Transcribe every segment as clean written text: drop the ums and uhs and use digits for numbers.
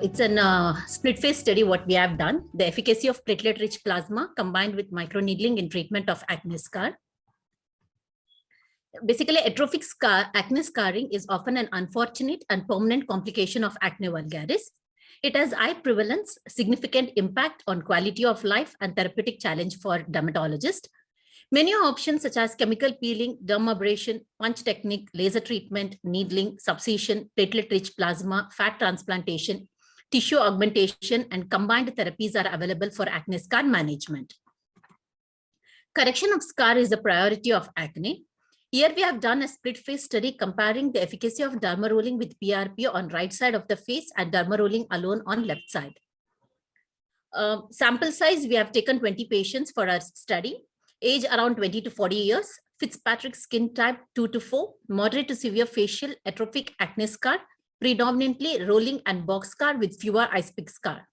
It's a split phase study what we have done, the efficacy of platelet-rich plasma combined with microneedling in treatment of acne scar. Basically, atrophic acne scarring is often an unfortunate and permanent complication of acne vulgaris. It has high prevalence, significant impact on quality of life, and therapeutic challenge for dermatologists. Many options such as chemical peeling, dermabrasion, punch technique, laser treatment, needling, subcision, platelet-rich plasma, fat transplantation, tissue augmentation, and combined therapies are available for acne scar management. Correction of scar is a priority of acne. Here we have done a split phase study comparing the efficacy of derma rolling with PRP on right side of the face and derma rolling alone on left side. Sample size, we have taken 20 patients for our study. Age around 20 to 40 years, Fitzpatrick skin type 2 to 4, moderate to severe facial atrophic acne scar, predominantly rolling and box scar with fewer ice pick scar.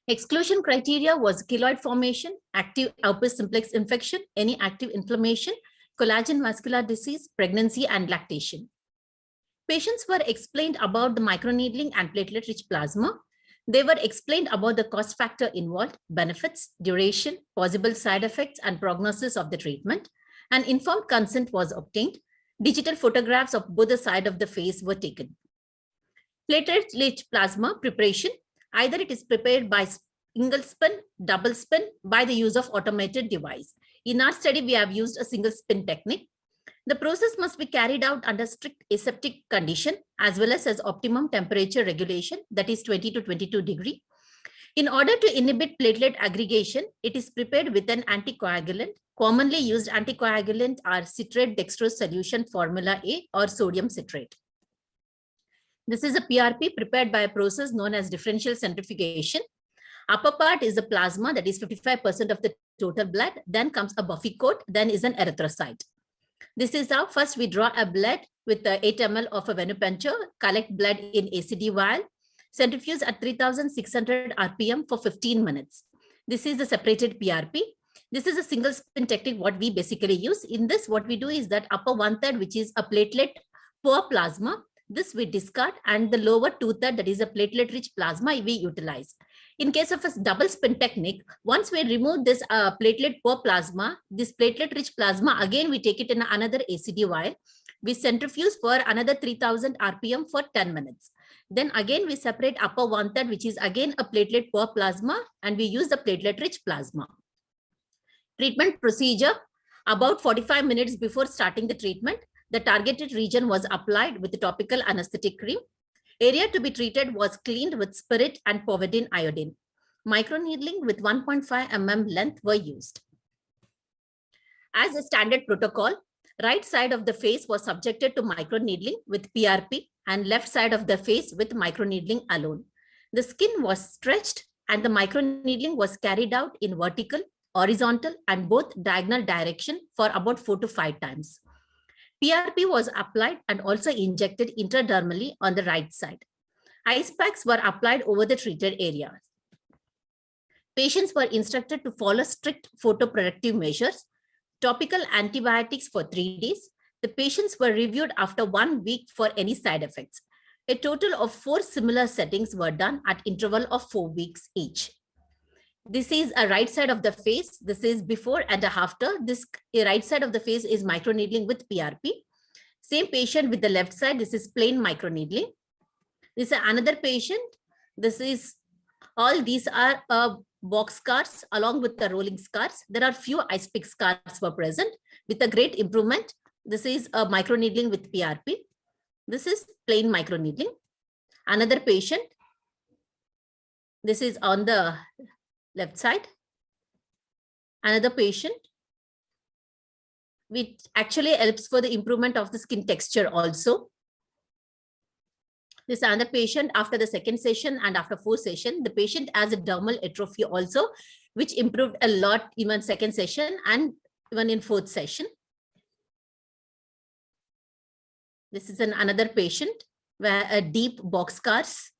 Exclusion criteria was keloid formation, active herpes simplex infection, any active inflammation, collagen vascular disease, pregnancy, and lactation. Patients were explained about the microneedling and platelet-rich plasma. They were explained about the cost factor involved, benefits, duration, possible side effects, and prognosis of the treatment. An informed consent was obtained. Digital photographs of both the sides of the face were taken. Platelet-rich plasma preparation, either it is prepared by single spin, double spin, by the use of automated device. In our study, we have used a single spin technique. The process must be carried out under strict aseptic condition as well as optimum temperature regulation, that is 20 to 22 degree. In order to inhibit platelet aggregation, it is prepared with an anticoagulant. Commonly used anticoagulant are citrate dextrose solution formula A or sodium citrate. This is a PRP prepared by a process known as differential centrifugation. Upper part is a plasma, that is 55% of the total blood. Then comes a buffy coat, then is an erythrocyte. This is how first we draw a blood with 8 ml of a venipuncture, collect blood in ACD vial, centrifuge at 3600 RPM for 15 minutes. This is the separated PRP. This is a single spin technique what we basically use. In this, what we do is that upper 1/3, which is a platelet poor plasma, this we discard, and the lower 2/3, that is a platelet-rich plasma, we utilize. In case of a double spin technique, once we remove this platelet poor plasma, this platelet-rich plasma, again we take it in another ACD vial. We centrifuge for another 3000 RPM for 10 minutes. Then again we separate upper 1/3, which is again a platelet poor plasma, and we use the platelet-rich plasma. Treatment procedure, about 45 minutes before starting the treatment, the targeted region was applied with the topical anesthetic cream. Area to be treated was cleaned with spirit and povidone iodine. Microneedling with 1.5 mm length were used. As a standard protocol, right side of the face was subjected to microneedling with PRP and left side of the face with microneedling alone. The skin was stretched and the microneedling was carried out in vertical, horizontal, and both diagonal direction for about 4 to 5 times. PRP was applied and also injected intradermally on the right side. Ice packs were applied over the treated areas. Patients were instructed to follow strict photoprotective measures, topical antibiotics for 3 days. The patients were reviewed after 1 week for any side effects. A total of 4 similar settings were done at interval of 4 weeks each. This is a right side of the face. This is before and after. This right side of the face is microneedling with PRP. Same patient with the left side. This is plain microneedling. This is another patient. This is all these are box scars along with the rolling scars. There are few ice pick scars were present with a great improvement. This is a microneedling with PRP. This is plain microneedling. Another patient. This is on the left side. Another patient, which actually helps for the improvement of the skin texture also. This another patient after the second session and after 4th session, the patient has a dermal atrophy also, which improved a lot even second session and even in 4th session. This is another patient where a deep box scars.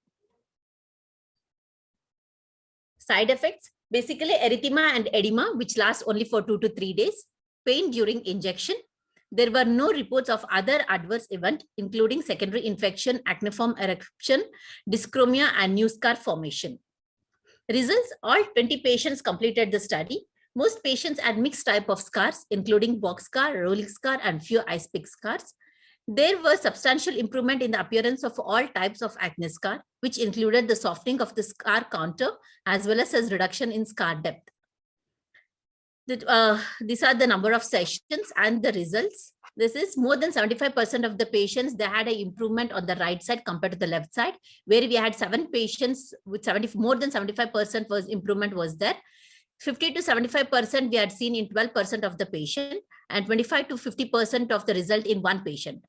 Side effects, basically erythema and edema, which lasts only for 2 to 3 days. Pain during injection. There were no reports of other adverse events, including secondary infection, acneiform eruption, dyschromia, and new scar formation. Results: all 20 patients completed the study. Most patients had mixed type of scars, including box scar, rolling scar, and few ice pick scars. There was substantial improvement in the appearance of all types of acne scar, which included the softening of the scar counter as well as reduction in scar depth. These are the number of sessions and the results. This is more than 75% of the patients, they had an improvement on the right side compared to the left side, where we had 7 patients with more than 75% was improvement was there. 50 to 75% we had seen in 12% of the patient, and 25 to 50% of the result in one patient.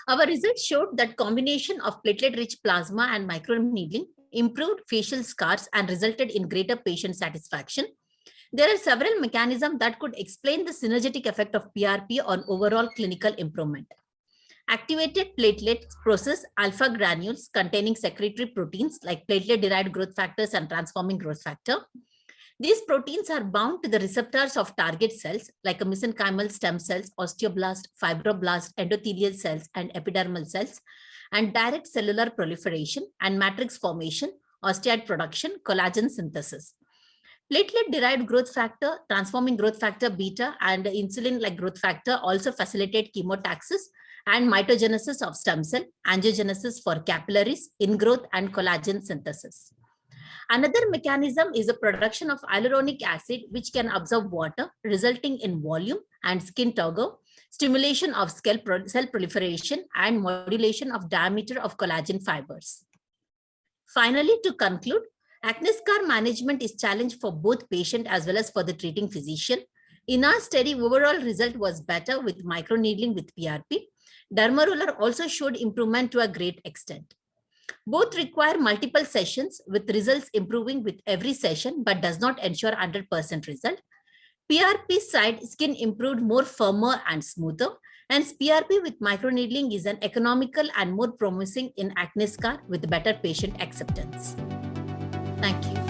Our results showed that combination of platelet-rich plasma and microneedling improved facial scars and resulted in greater patient satisfaction. There are several mechanisms that could explain the synergetic effect of PRP on overall clinical improvement. Activated platelets process alpha granules containing secretory proteins like platelet-derived growth factors and transforming growth factor. These proteins are bound to the receptors of target cells like mesenchymal stem cells, osteoblast, fibroblast, endothelial cells, and epidermal cells, and direct cellular proliferation and matrix formation, osteoid production, collagen synthesis. Platelet-derived growth factor, transforming growth factor beta, and insulin-like growth factor also facilitate chemotaxis and mitogenesis of stem cell, angiogenesis for capillaries, ingrowth, and collagen synthesis. Another mechanism is the production of hyaluronic acid, which can absorb water, resulting in volume and skin turgor, stimulation of cell proliferation, and modulation of diameter of collagen fibers. Finally, to conclude, acne scar management is challenged for both patient as well as for the treating physician. In our study, overall result was better with microneedling with PRP. Dermaroller also showed improvement to a great extent. Both require multiple sessions with results improving with every session, but does not ensure 100% result. PRP side skin improved more firmer and smoother, and PRP with microneedling is an economical and more promising in acne scar with better patient acceptance. Thank you.